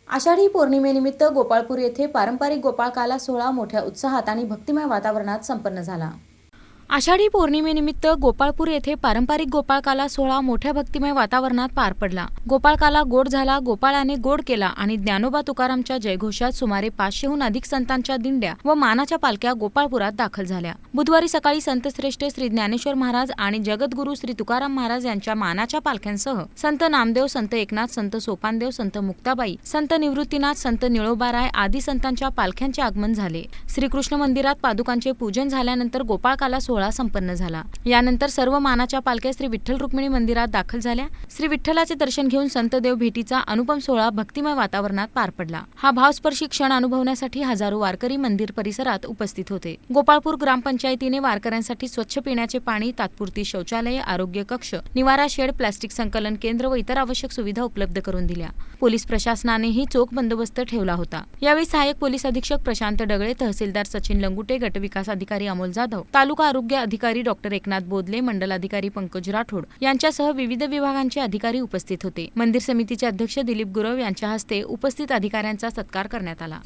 आषाढी पौर्णिमेनिमित्त गोपाळपूर येथे पारंपरिक गोपाळकाला सोहळा मोठ्या उत्साहात आणि भक्तिमय वातावरणात संपन्न झाला। आषाढी पौर्णिमेनिमित्त गोपाळपूर येथे पारंपरिक गोपाळकाला सोहळा मोठ्या भक्तिमय वातावरणात पार पडला। गोपाळकाला गोड झाला, गोपाळाने गोड केला आणि ज्ञानोबा तुकारामच्या जयघोषात सुमारे 500हून अधिक संतांच्या दिंड्या व मानाच्या पालख्या गोपाळपुरात दाखल झाल्या। बुधवारी सकाळी संतश्रेष्ठ श्री ज्ञानेश्वर महाराज आणि जगद्गुरू श्री तुकाराम महाराज यांच्या मानाच्या पालख्यांसह संत नामदेव, संत एकनाथ, संत सोपानदेव, संत मुक्ताबाई, संत निवृत्तीनाथ, संत निळोबाराय आदी संतांच्या पालख्यांचे आगमन झाले। श्रीकृष्ण मंदिरात पादुकांचे पूजन झाल्यानंतर गोपाळकाला सोहळा संपन्न झाला। यानंतर सर्व मानाच्या पालख्या श्री विठ्ठल रुक्मिणी मंदिरात दाखल झाल्या। श्री विठ्ठलाचे दर्शन घेऊन संत देव भेटीचा अनुपम सोहळा भक्तिमय वातावरणात पार पडला। हा भावस्पर्शी क्षण अनुभवण्यासाठी हजारो वारकरी मंदिर परिसरात उपस्थित होते। गोपाळपूर ग्रामपंचायतीने वारकऱ्यांसाठी स्वच्छ पिण्याचे पाणी, तात्पुरती शौचालये, आरोग्य कक्ष, निवारा शेड, प्लास्टिक संकलन केंद्र व इतर आवश्यक सुविधा उपलब्ध करून दिल्या। पोलीस प्रशासनानेही चोख बंदोबस्त ठेवला होता। यावेळी सहाय्यक पोलीस अधीक्षक प्रशांत डगळे, तहसीलदार सचिन लंगुटे, गटविकास अधिकारी अमोल जाधव, तालुका आरोग्य अधिकारी डॉक्टर एकनाथ बोदले, मंडल अधिकारी पंकज राठोड यांच्यासह विविध विभागांचे अधिकारी उपस्थित होते। मंदिर समितीचे अध्यक्ष दिलीप गुरव यांच्या हस्ते उपस्थित अधिकाऱ्यांचा सत्कार करण्यात आला।